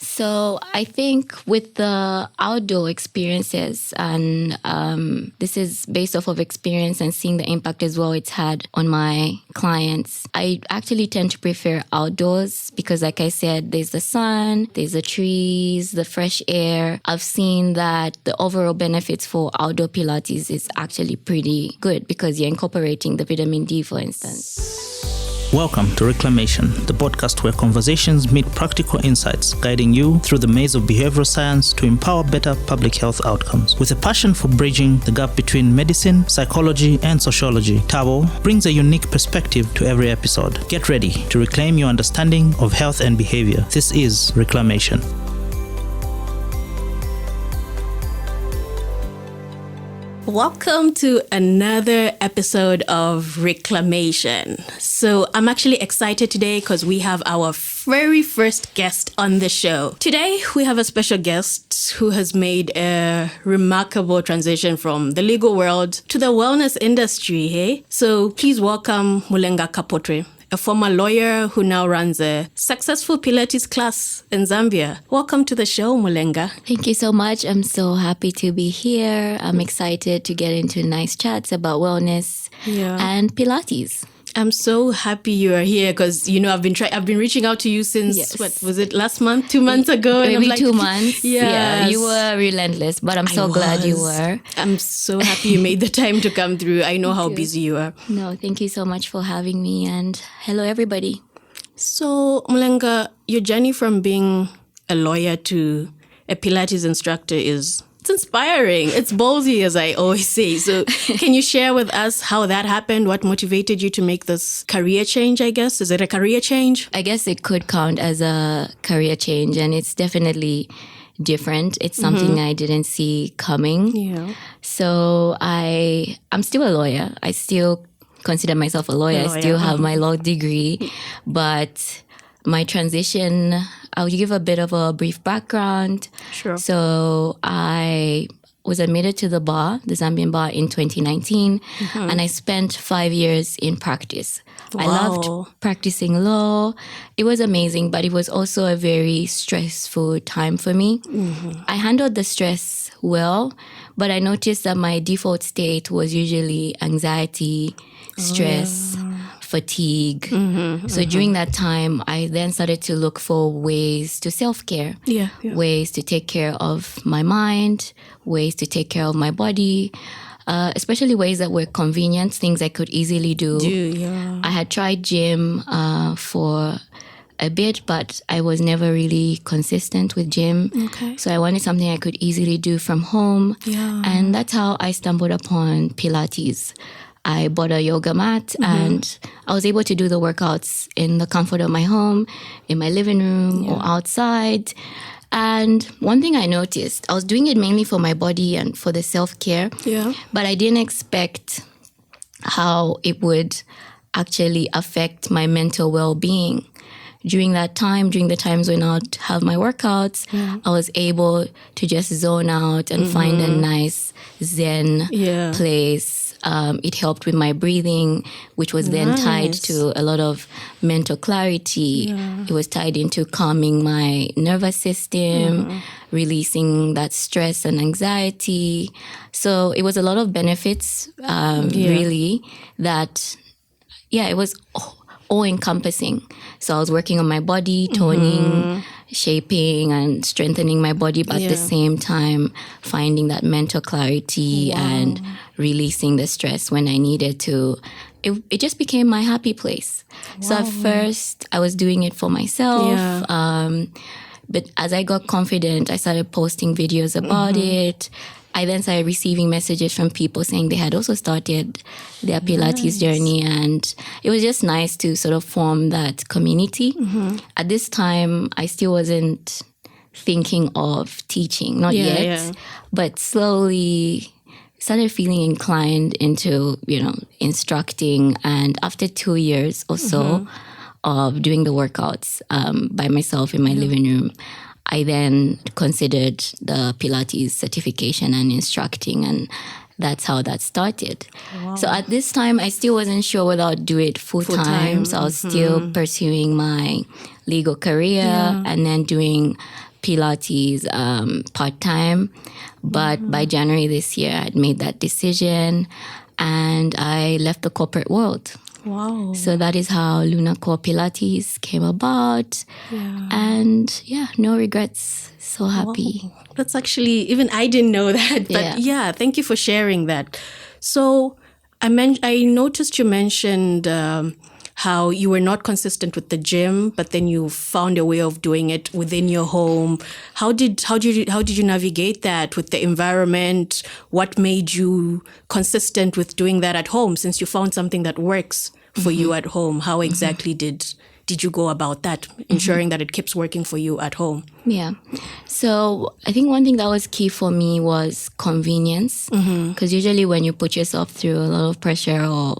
So I think with the outdoor experiences, and this is based off of experience and seeing the impact as well it's had on my clients, I actually tend to prefer outdoors because, like I said, there's the sun, there's the trees, the fresh air. I've seen that the overall benefits for outdoor Pilates is actually pretty good because you're incorporating the vitamin D, for instance. Welcome to Reclamation, the podcast where conversations meet practical insights, guiding you through the maze of behavioral science to empower better public health outcomes. With a passion for bridging the gap between medicine, psychology, and sociology, Tabo brings a unique perspective to every episode. Get ready to reclaim your understanding of health and behavior. This is Reclamation. Welcome to another episode of Reclamation. So I'm actually excited today because we have our very first guest on the show. Today, we have a special guest who has made a remarkable transition from the legal world to the wellness industry. Hey? So please welcome Mulenga Kapotwe, a former lawyer who now runs a successful Pilates class in Zambia. Welcome to the show, Mulenga. Thank you so much. I'm so happy to be here. I'm excited to get into nice chats about wellness and Pilates. I'm so happy you are here because, I've been reaching out to you since, what was it, last month, 2 months ago? Maybe and I'm like, 2 months. Yeah, you were relentless, but I'm so glad you were. I'm so happy you made the time to come through. I know how busy you are. No, thank you so much for having me, and hello, everybody. So, Mulenga, your journey from being a lawyer to a Pilates instructor it's inspiring. It's ballsy, as I always say. So can you share with us how that happened? What motivated you to make this career change, I guess? Is it a career change? I guess it could count as a career change, and it's definitely different. It's something I didn't see coming. Yeah. So I'm still a lawyer. I still consider myself a lawyer. I still have my law degree. But my transition, I'll give a bit of a brief background. Sure. So I was admitted to the Zambian bar in 2019, and I spent 5 years in practice. Wow. I loved practicing law. It was amazing, but it was also a very stressful time for me. I handled the stress well, but I noticed that my default state was usually anxiety, stress, fatigue. So during that time, I then started to look for ways to self-care, ways to take care of my mind, ways to take care of my body, especially ways that were convenient, things I could easily do. I had tried gym for a bit, but I was never really consistent with gym. Okay. So I wanted something I could easily do from home. And that's how I stumbled upon Pilates. I bought a yoga mat and I was able to do the workouts in the comfort of my home, in my living room or outside. And one thing I noticed, I was doing it mainly for my body and for the self-care, but I didn't expect how it would actually affect my mental well-being. During that time, during the times when I'd have my workouts, I was able to just zone out and find a nice Zen place. It helped with my breathing, which was then tied to a lot of mental clarity. It was tied into calming my nervous system, releasing that stress and anxiety. So it was a lot of benefits, really, that, it was all-encompassing. So I was working on my body, toning, shaping and strengthening my body, but at the same time finding that mental clarity and releasing the stress when I needed to. It just became my happy place. So at first I was doing it for myself. But as I got confident, I started posting videos about it. I then started receiving messages from people saying they had also started their Pilates journey, and it was just nice to sort of form that community. At this time, I still wasn't thinking of teaching, not yet, but slowly started feeling inclined into, instructing. And after 2 years or so of doing the workouts by myself in my living room, I then considered the Pilates certification and instructing, and that's how that started. Wow. So at this time, I still wasn't sure whether I'd do it full-time. So I was still pursuing my legal career and then doing Pilates part-time. But by January this year, I'd made that decision and I left the corporate world. Wow. So that is how Luna Core Pilates came about. Yeah. And no regrets. So happy. Wow. That's actually, even I didn't know that. But thank you for sharing that. So I noticed you mentioned how you were not consistent with the gym, but then you found a way of doing it within your home. How did you navigate that with the environment? What made you consistent with doing that at home, since you found something that works for you at home? How exactly did you go about that, ensuring that it keeps working for you at home? Yeah. So I think one thing that was key for me was convenience. Because usually when you put yourself through a lot of pressure or,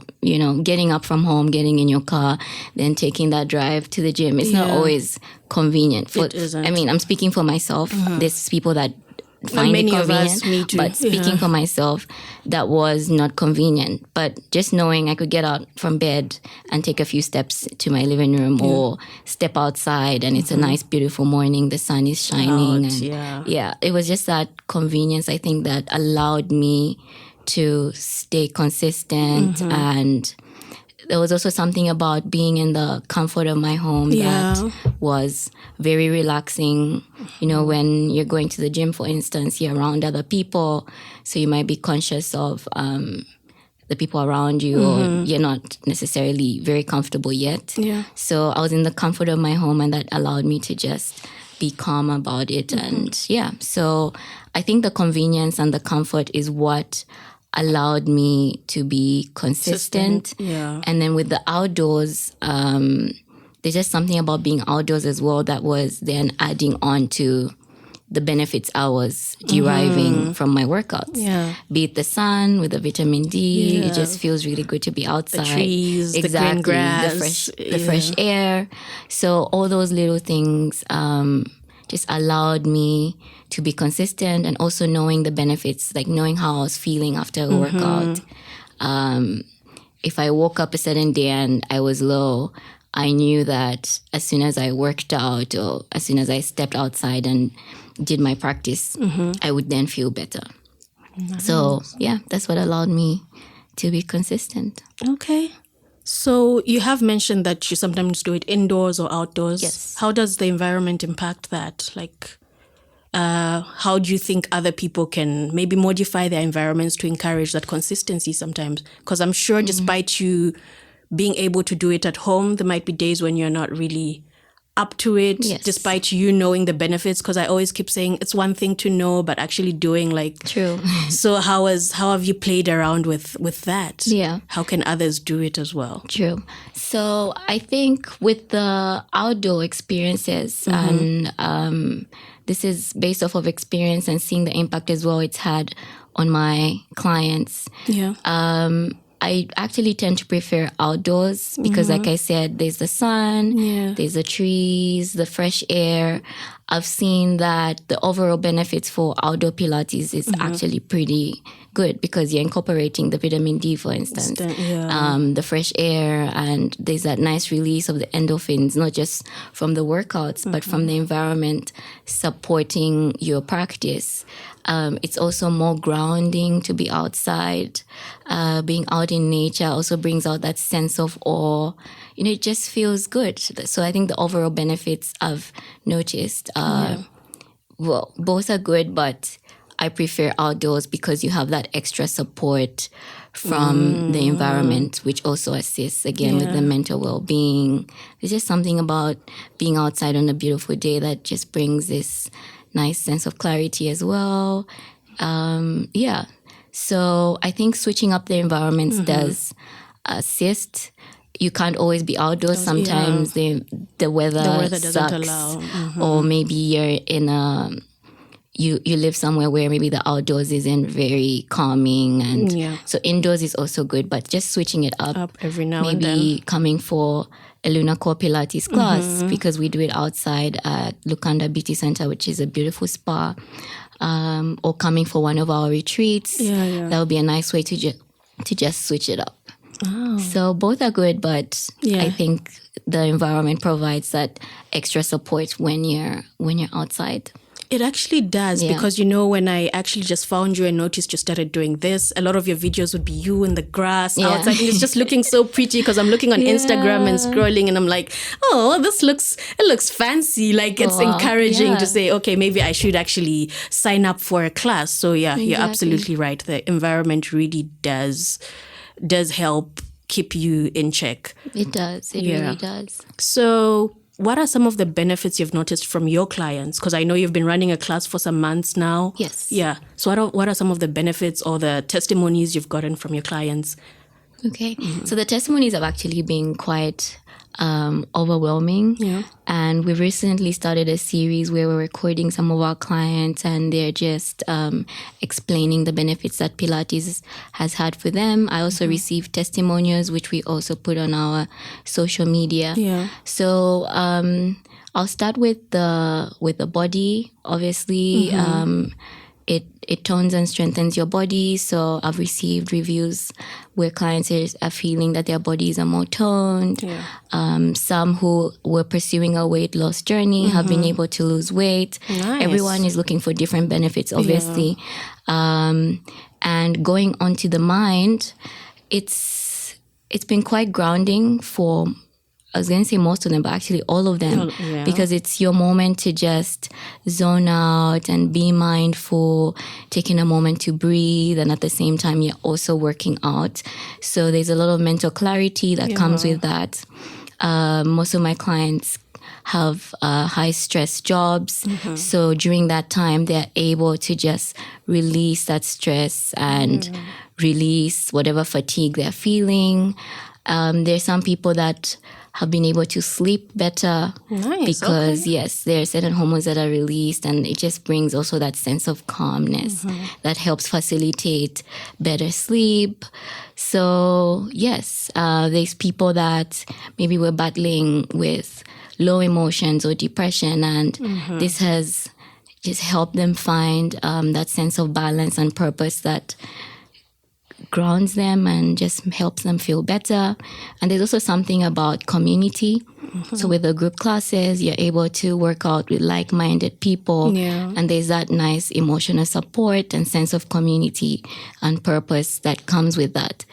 getting up from home, getting in your car, then taking that drive to the gym, it's not always convenient. It isn't. I mean, I'm speaking for myself. There's people that find many it convenient, of us, me too. But speaking for myself, that was not convenient. But just knowing I could get out from bed and take a few steps to my living room or step outside and it's a nice, beautiful morning, the sun is shining. It was just that convenience, I think, that allowed me to stay consistent. And there was also something about being in the comfort of my home that was very relaxing. When you're going to the gym, for instance, you're around other people, so you might be conscious of the people around you, or you're not necessarily very comfortable yet. Yeah. So I was in the comfort of my home, and that allowed me to just be calm about it. And so I think the convenience and the comfort is what allowed me to be consistent. And then with the outdoors, there's just something about being outdoors as well that was then adding on to the benefits I was deriving from my workouts. Be it the sun with the vitamin D, it just feels really good to be outside. The trees, the green grass, the fresh air. So all those little things just allowed me to be consistent, and also knowing the benefits, like knowing how I was feeling after a workout. If I woke up a certain day and I was low, I knew that as soon as I worked out or as soon as I stepped outside and did my practice, I would then feel better. Nice. So that's what allowed me to be consistent. Okay. So you have mentioned that you sometimes do it indoors or outdoors. Yes. How does the environment impact that? Like, how do you think other people can maybe modify their environments to encourage that consistency sometimes? Because I'm sure despite you being able to do it at home, there might be days when you're not really up to it, despite you knowing the benefits. Because I always keep saying it's one thing to know, but actually doing, like... True. So how have you played around with that? Yeah. How can others do it as well? True. So I think with the outdoor experiences, and this is based off of experience and seeing the impact as well it's had on my clients. Yeah. I actually tend to prefer outdoors because, like I said, there's the sun, there's the trees, the fresh air. I've seen that the overall benefits for outdoor Pilates is actually pretty good because you're incorporating the vitamin D, for instance, the fresh air, and there's that nice release of the endorphins, not just from the workouts, but from the environment supporting your practice. It's also more grounding to be outside. Being out in nature also brings out that sense of awe. It just feels good. So I think the overall benefits I've noticed, well, both are good, but I prefer outdoors because you have that extra support from the environment, which also assists, again, with the mental well-being. There's just something about being outside on a beautiful day that just brings this nice sense of clarity as well. So I think switching up the environments does assist. You can't always be outdoors. Sometimes the weather doesn't sucks, allow. or maybe you're in you live somewhere where maybe the outdoors isn't very calming, and so indoors is also good. But just switching it up every now and maybe then. coming for a Luna Core Pilates class because we do it outside at Lukanda Beauty Center, which is a beautiful spa, or coming for one of our retreats. That would be a nice way to just switch it up. So both are good, but I think the environment provides that extra support when you're outside. It actually does because, when I actually just found you and noticed you started doing this, a lot of your videos would be you in the grass outside. And it's just looking so pretty because I'm looking on Instagram and scrolling and I'm like, oh, it looks fancy. Like it's encouraging to say, okay, maybe I should actually sign up for a class. So you're absolutely right. The environment really does help keep you in check. It does. It really does. So what are some of the benefits you've noticed from your clients? Because I know you've been running a class for some months now. Yes. Yeah. So what are some of the benefits or the testimonies you've gotten from your clients? Okay. So the testimonies have actually been quite overwhelming. Yeah. And we recently started a series where we're recording some of our clients and they're just explaining the benefits that Pilates has had for them. I also received testimonials, which we also put on our social media. Yeah. So I'll start with the body. Obviously, it tones and strengthens your body. So I've received reviews where clients are feeling that their bodies are more toned. Yeah. Some who were pursuing a weight loss journey have been able to lose weight. Nice. Everyone is looking for different benefits, obviously. Yeah. And going onto the mind, it's been quite grounding for, I was going to say most of them, but actually all of them, because it's your moment to just zone out and be mindful, taking a moment to breathe, and at the same time, you're also working out. So there's a lot of mental clarity that comes with that. Most of my clients have high stress jobs. So during that time, they're able to just release that stress and release whatever fatigue they're feeling. There's some people that have been able to sleep better because, there are certain hormones that are released and it just brings also that sense of calmness that helps facilitate better sleep. So, there's people that maybe were battling with low emotions or depression and this has just helped them find that sense of balance and purpose that grounds them and just helps them feel better. And there's also something about community. So with the group classes, you're able to work out with like-minded people. Yeah. And there's that nice emotional support and sense of community and purpose that comes with that.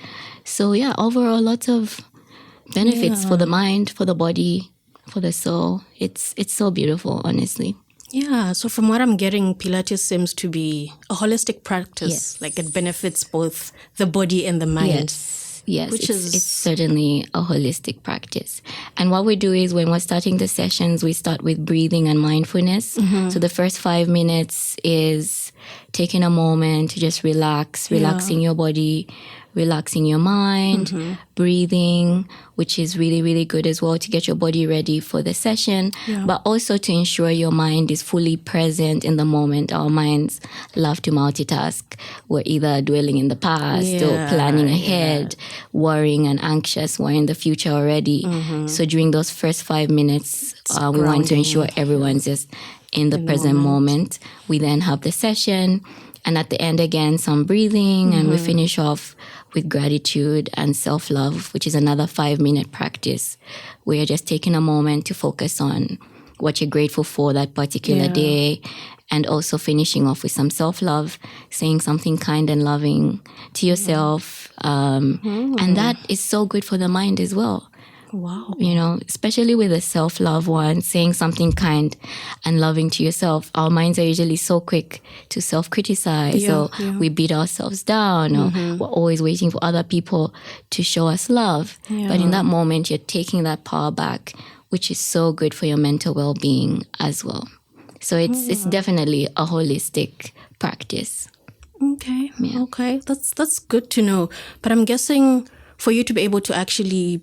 So overall, lots of benefits for the mind, for the body, for the soul. It's so beautiful, honestly. Yeah, so from what I'm getting, Pilates seems to be a holistic practice. Yes. Like it benefits both the body and the mind. Yes, it's certainly a holistic practice. And what we do is when we're starting the sessions, we start with breathing and mindfulness. So the first 5 minutes is taking a moment to just relaxing your body, relaxing your mind, breathing, which is really, really good as well to get your body ready for the session, but also to ensure your mind is fully present in the moment. Our minds love to multitask. We're either dwelling in the past or planning ahead, worrying and anxious. We're in the future already. So during those first 5 minutes, we want to ensure everyone's just in the present moment. We then have the session. And at the end, again, some breathing, and we finish off with gratitude and self-love, which is another 5-minute practice where you're just taking a moment to focus on what you're grateful for that particular day, and also finishing off with some self-love, saying something kind and loving to yourself. And that is so good for the mind as well. Wow. Especially with the self-love one, saying something kind and loving to yourself. Our minds are usually so quick to self-criticize, or we beat ourselves down, or we're always waiting for other people to show us love. But in that moment, you're taking that power back, which is so good for your mental well-being as well. So it's definitely a holistic practice. Okay. Yeah. Okay. That's good to know. But I'm guessing for you to be able to actually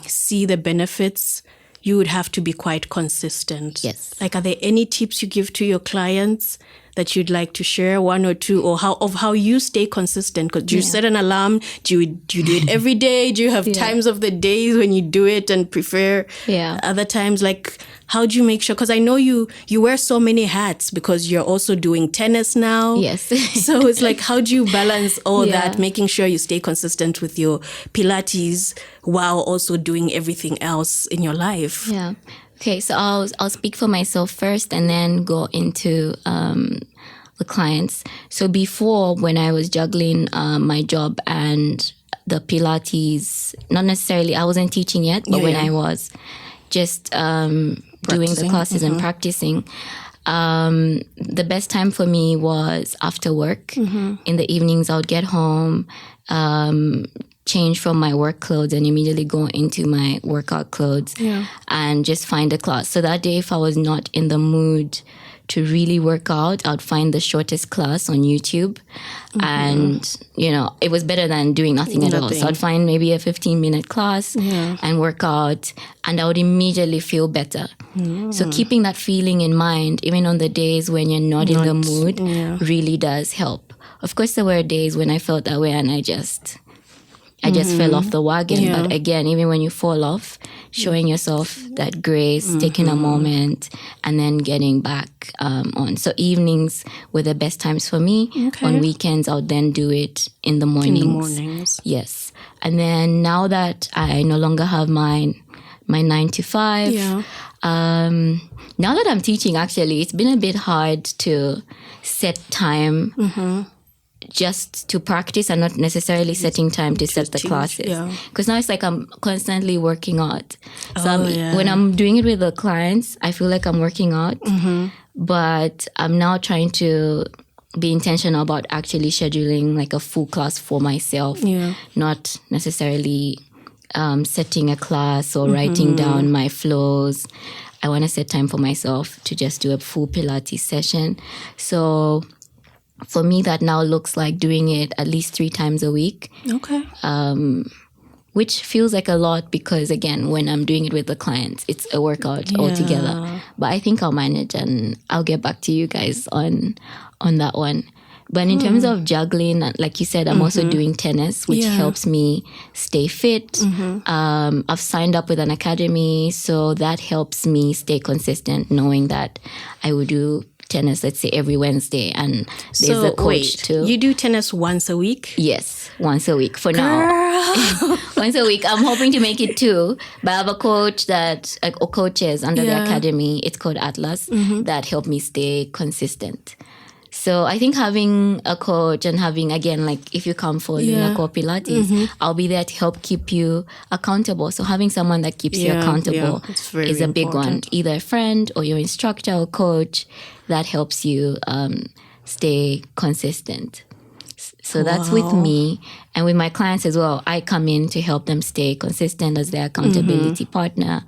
see the benefits, you would have to be quite consistent. Yes. Like, are there any tips you give to your clients that you'd like to share, one or two, or how you stay consistent? Because do you set an alarm? Do you do it every day? Do you have times of the days when you do it and prefer other times? Like, how do you make sure? Because I know you wear so many hats because you're also doing tennis now. Yes. So it's like, how do you balance all that, making sure you stay consistent with your Pilates while also doing everything else in your life? Yeah. Okay, so I'll speak for myself first and then go into the clients. So before, when I was juggling my job and the Pilates, not necessarily, I wasn't teaching yet, but when I was just doing the classes and practicing, the best time for me was after work. In the evenings, I would get home, change from my work clothes and immediately go into my workout clothes and just find a class. So that day, if I was not in the mood to really work out, I'd find the shortest class on YouTube. And, it was better than doing nothing at all. So I'd find maybe a 15-minute class and work out, and I would immediately feel better. So keeping that feeling in mind, even on the days when you're not in the mood, really does help. Of course, there were days when I felt that way and I just fell off the wagon. But again, even when you fall off, showing yourself that grace, taking a moment, and then getting back on. So evenings were the best times for me. On weekends, I would then do it in the mornings. Yes. And then now that I no longer have my 9 to 5, now that I'm teaching, actually, it's been a bit hard to set time just to practice and not necessarily setting time to set the classes. Because now it's like I'm constantly working out. So when I'm doing it with the clients, I feel like I'm working out. But I'm now trying to be intentional about actually scheduling like a full class for myself, not necessarily setting a class or writing down my flows. I want to set time for myself to just do a full Pilates session. So for me, that now looks like doing it at least 3 times a week. Which feels like a lot because, again, when I'm doing it with the clients, it's a workout altogether. But I think I'll manage and I'll get back to you guys on that one. But in terms of juggling, like you said, I'm also doing tennis, which helps me stay fit. I've signed up with an academy, so that helps me stay consistent, knowing that I will do tennis, let's say, every Wednesday, and there's a coach too. You do tennis once a week? Yes, once a week for now. Once a week. I'm hoping to make it 2, but I have a coach or coaches under the academy. It's called Atlas that help me stay consistent. So I think having a coach and having, again, like if you come for Lunaco Pilates, I'll be there to help keep you accountable. So having someone that keeps you accountable is a big one. Either a friend or your instructor or coach that helps you stay consistent. So that's with me. And with my clients as well, I come in to help them stay consistent as their accountability partner.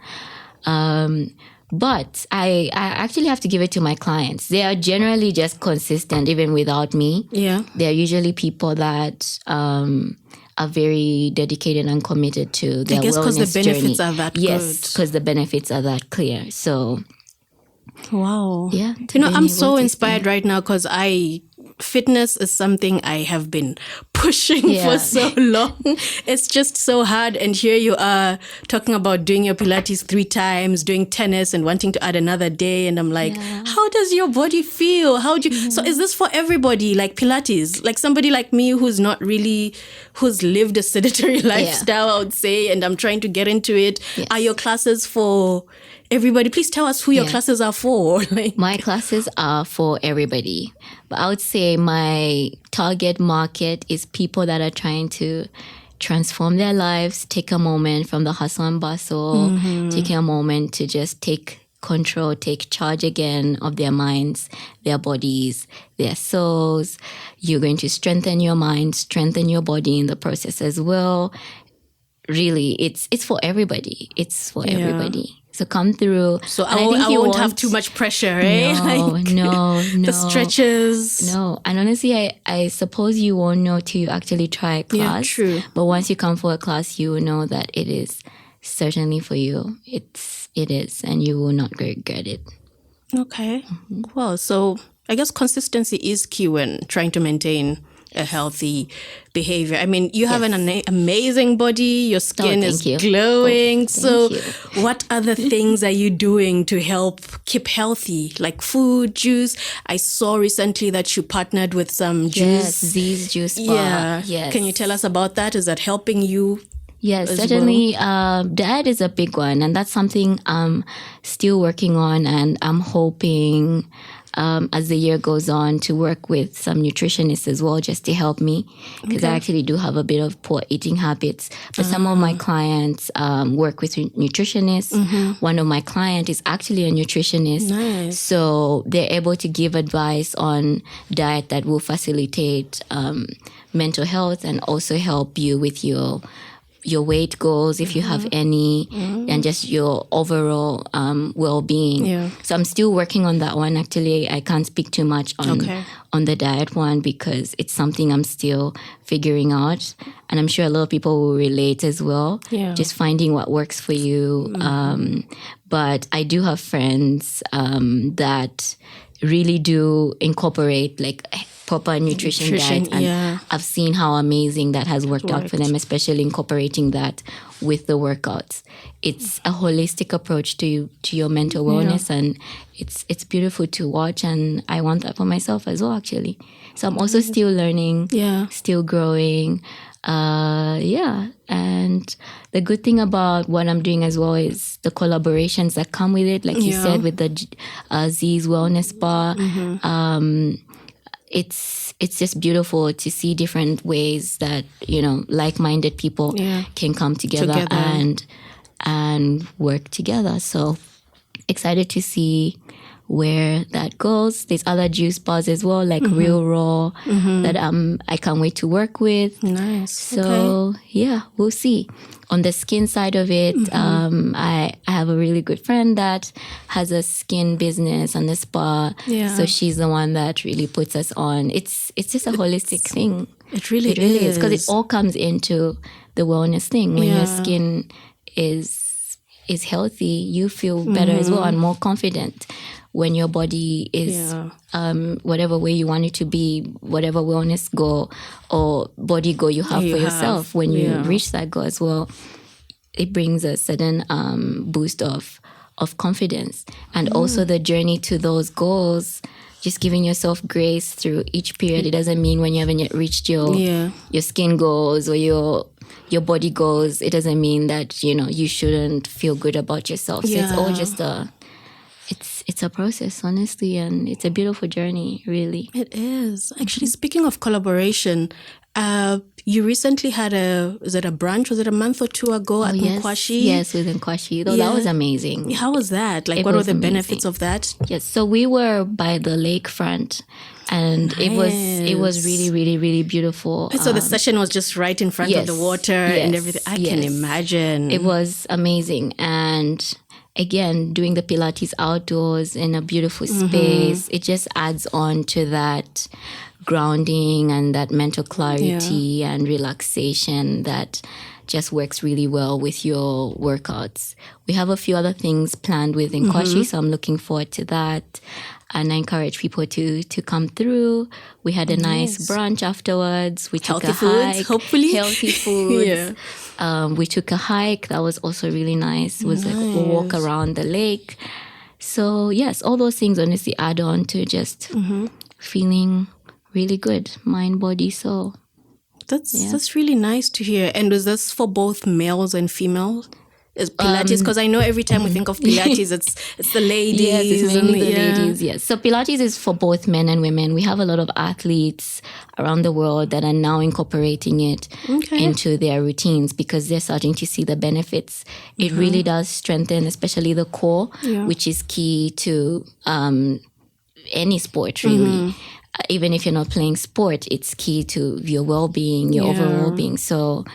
But I actually have to give it to my clients. They are generally just consistent even without me. They're usually people that are very dedicated and committed to their wellness journey. I guess because the benefits are that good. Yes, because the benefits are that clear. So, wow. Yeah. I'm so inspired right now because fitness is something I have been pushing for so long. It's just so hard. And here you are talking about doing your Pilates 3 times, doing tennis and wanting to add another day. And I'm like, how does your body feel? So is this for everybody? Like Pilates, like somebody like me who's lived a sedentary lifestyle, I would say, and I'm trying to get into it. Are your classes for everybody? Please tell us who your classes are for. My classes are for everybody. But I would say my target market is people that are trying to transform their lives, take a moment from the hustle and bustle, taking a moment to just take control, take charge again of their minds, their bodies, their souls. You're going to strengthen your mind, strengthen your body in the process as well. Really, it's for everybody. It's for everybody. So come through. So I won't have too much pressure, eh? No. The stretches. No. And honestly, I suppose you won't know till you actually try a class. Yeah, true. But once you come for a class, you will know that it is certainly for you. It is, and you will not regret it. Okay. Well, so I guess consistency is key when trying to maintain a healthy behavior. I mean, you have an amazing body. Your skin is glowing. So what other things are you doing to help keep healthy? Like food, juice. I saw recently that you partnered with some juice. Yes, Z's Juice Bar. Yeah. Yes. Can you tell us about that? Is that helping you? Yes, certainly. Diet is a big one, and that's something I'm still working on, and I'm hoping as the year goes on to work with some nutritionists as well, just to help me, because I actually do have a bit of poor eating habits. But some of my clients work with nutritionists. One of my clients is actually a nutritionist. Nice. So they're able to give advice on diet that will facilitate mental health and also help you with your weight goals, if you have any, and just your overall well-being. Yeah. So I'm still working on that one. Actually, I can't speak too much on the diet one because it's something I'm still figuring out. And I'm sure a lot of people will relate as well. Yeah. Just finding what works for you. But I do have friends that really do incorporate like proper nutrition diet, and I've seen how amazing that has worked out for them, especially incorporating that with the workouts. It's a holistic approach to your mental wellness, and it's beautiful to watch, and I want that for myself as well, actually. So I'm also still learning, still growing. And the good thing about what I'm doing as well is the collaborations that come with it, like you said, with the Z's Wellness Bar. It's just beautiful to see different ways that, you know, like-minded people can come together and work together. So excited to see where that goes. There's other juice bars as well, like Real Raw, that I can't wait to work with. Nice. So we'll see. On the skin side of it, I have a really good friend that has a skin business and a spa. Yeah. So she's the one that really puts us on. It's just a holistic thing. It really is. Because it all comes into the wellness thing. When your skin is healthy, you feel better as well and more confident. When your body is whatever way you want it to be, whatever wellness goal or body goal you have for yourself, when you reach that goal as well, it brings a sudden boost of confidence. And also the journey to those goals, just giving yourself grace through each period. It doesn't mean when you haven't yet reached your skin goals or your body goals, it doesn't mean that, you know, you shouldn't feel good about yourself. So it's all just it's a process, honestly, and it's a beautiful journey, really. It is. Actually, speaking of collaboration, you recently had was it a brunch? Was it a month or two ago at Nkwashi? Yes, with Nkwashi. That was amazing. How was that? Like, what were the benefits of that? Yes, so we were by the lakefront, and it was really, really, really beautiful. So the session was just right in front of the water and everything. I can imagine. It was amazing. And again, doing the Pilates outdoors in a beautiful space, it just adds on to that grounding and that mental clarity and relaxation that just works really well with your workouts. We have a few other things planned with Nkwashi, so I'm looking forward to that. And I encourage people to come through. We had a nice brunch afterwards. We took a hike. Hopefully. Healthy foods. We took a hike. That was also really nice. It was like a walk around the lake. So yes, all those things honestly add on to just feeling really good, mind, body, soul. That's really nice to hear. And was this for both males and females? Is Pilates, because I know every time we think of Pilates, it's the ladies. Yes, it's mainly the ladies, yes. So Pilates is for both men and women. We have a lot of athletes around the world that are now incorporating it into their routines because they're starting to see the benefits. It really does strengthen, especially the core, which is key to any sport, really. Even if you're not playing sport, it's key to your well-being, your overall well-being. So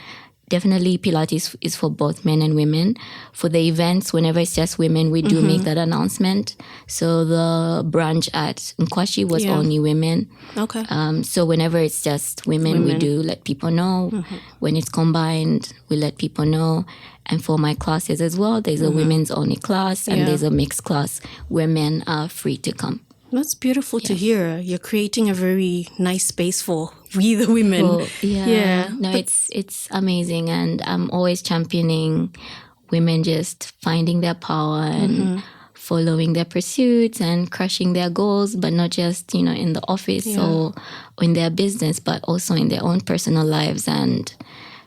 definitely Pilates is for both men and women. For the events, whenever it's just women, we do make that announcement. So the brunch at Nkwashi was only women. Okay. So whenever it's just women, we do let people know. When it's combined, we let people know. And for my classes as well, there's a women's only class and there's a mixed class where men are free to come. That's beautiful to hear. You're creating a very nice space for we the women. Well, no, it's amazing, and I'm always championing women just finding their power and following their pursuits and crushing their goals, but not just, in the office or in their business, but also in their own personal lives. And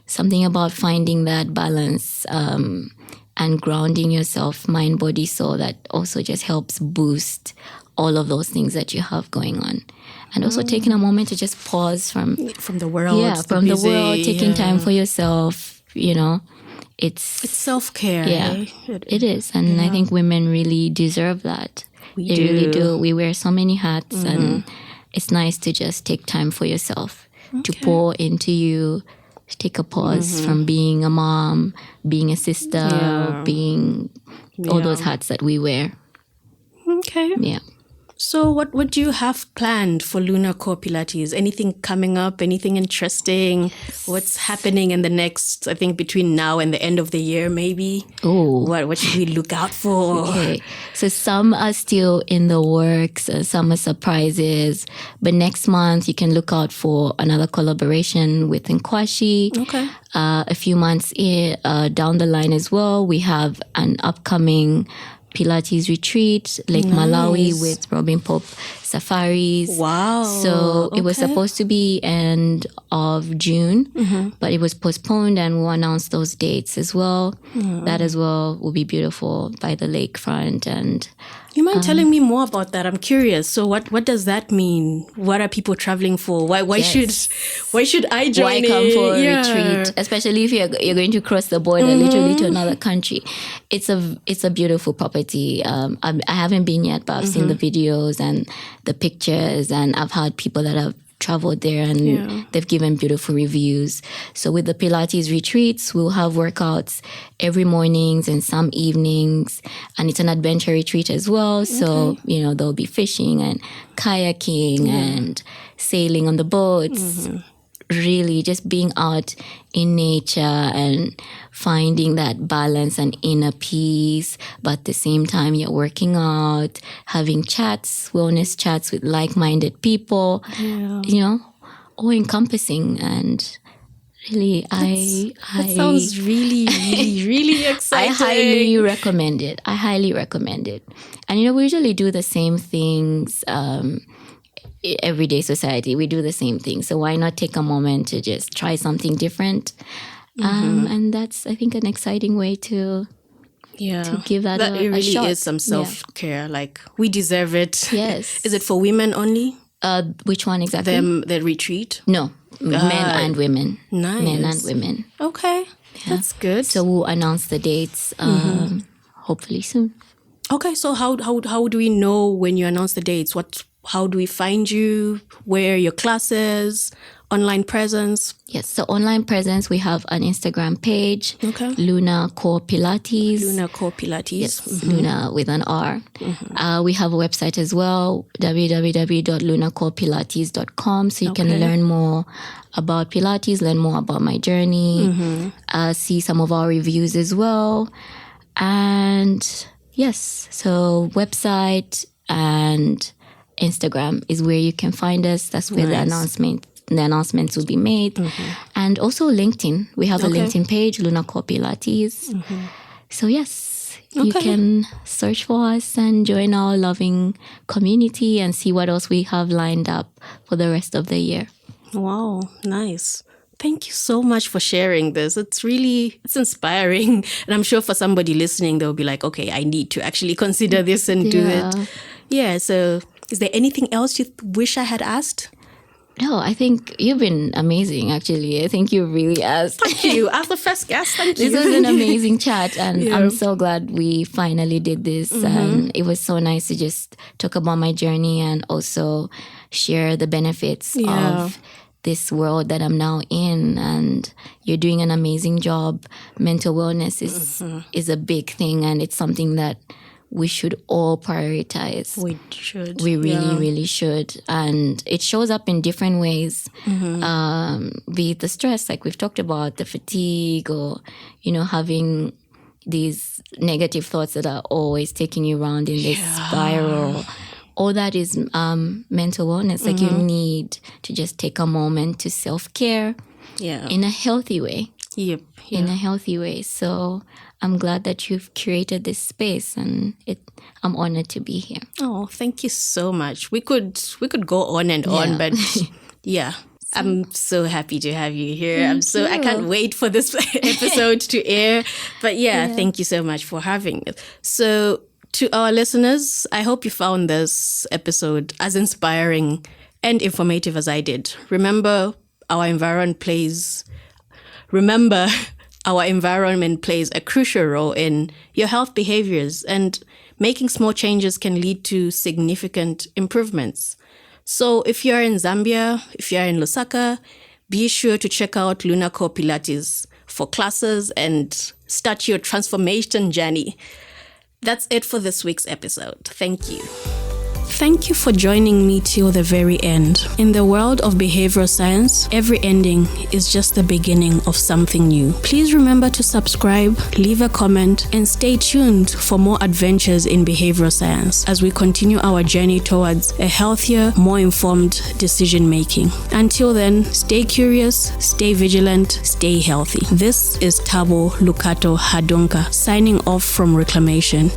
something about finding that balance and grounding yourself, mind, body, soul, that also just helps boost all of those things that you have going on. And also taking a moment to just pause from the world. Yeah, from the world, taking time for yourself, It's self-care. Yeah, it is. And I think women really deserve that. They really do. We wear so many hats, and it's nice to just take time for yourself, to pour into you, take a pause from being a mom, being a sister, being all those hats that we wear. Okay. Yeah. So what do you have planned for Lunar Core Pilates? Anything coming up? Anything interesting? What's happening in the next, I think, between now and the end of the year, maybe? Oh. What should we look out for? Okay. So some are still in the works. Some are surprises. But next month, you can look out for another collaboration with Nkwashi. Okay. A few months down the line as well, we have an upcoming Pilates retreat, Lake Malawi, with Robin Pope Safaris. Wow. So it was supposed to be end of June, but it was postponed, and we'll announce those dates as well. That as well will be beautiful by the lakefront. And you mind telling me more about that? I'm curious. So what does that mean? What are people traveling for? Why should I join? Why come for a retreat? Especially if you're going to cross the border literally to another country. It's a beautiful property. I haven't been yet, but I've seen the videos and the pictures, and I've had people that have traveled there, and they've given beautiful reviews. So with the Pilates retreats, we'll have workouts every mornings and some evenings, and it's an adventure retreat as well. So, there'll be fishing and kayaking and sailing on the boats. Really just being out in nature and finding that balance and inner peace, but at the same time you're working out, having chats, wellness chats with like-minded people, all encompassing. And really, that sounds really, really, really exciting. I highly recommend it. And we usually do the same things. Everyday society, we do the same thing. So why not take a moment to just try something different? And that's, I think, an exciting way to give that a it really shot. is some self-care. Like, we deserve it. Yes. Is it for women only? Which one exactly? The retreat? No, men and women. Nice. Men and women. Okay, that's good. So we'll announce the dates hopefully soon. Okay, so how do we know when you announce the dates? How do we find you? Where are your classes? Online presence? Yes, so online presence, we have an Instagram page, Lunar Core Pilates. Lunar Core Pilates. Yes, Luna with an R. We have a website as well, www.lunarcorepilates.com, so you can learn more about Pilates, learn more about my journey, see some of our reviews as well. And yes, so website and Instagram is where you can find us. That's where the announcements will be made. And also LinkedIn. We have a LinkedIn page, Lunar Core Pilates. So yes, you can search for us and join our loving community and see what else we have lined up for the rest of the year. Wow, nice. Thank you so much for sharing this. It's inspiring. And I'm sure for somebody listening, they'll be like, okay, I need to actually consider this and do it. Yeah, so is there anything else you wish I had asked? No, I think you've been amazing, actually. I think you really asked. Thank you. As the first guest, thank you. This was an amazing chat, and I'm so glad we finally did this. And it was so nice to just talk about my journey and also share the benefits of this world that I'm now in. And you're doing an amazing job. Mental wellness is a big thing, and it's something that we should all prioritize. We should. We really should. And it shows up in different ways. Be it the stress, like we've talked about, the fatigue, or, having these negative thoughts that are always taking you around in this spiral. all that is mental wellness. Like you need to just take a moment to self-care in a healthy way. Yep. Yeah. In a healthy way. So I'm glad that you've created this space, and I'm honored to be here. Oh, thank you so much. We could go on and on, but yeah. I'm so happy to have you here. I can't wait for this episode to air. But thank you so much for having it. So to our listeners, I hope you found this episode as inspiring and informative as I did. Remember, our environment plays a crucial role in your health behaviors, and making small changes can lead to significant improvements. So if you're in Zambia, if you're in Lusaka, be sure to check out Lunaco Pilates for classes and start your transformation journey. That's it for this week's episode. Thank you. Thank you for joining me till the very end. In the world of behavioral science, every ending is just the beginning of something new. Please remember to subscribe, leave a comment, and stay tuned for more adventures in behavioral science as we continue our journey towards a healthier, more informed decision making. Until then, stay curious, stay vigilant, stay healthy. This is Thabo Lukato Hadonka signing off from Reclamation.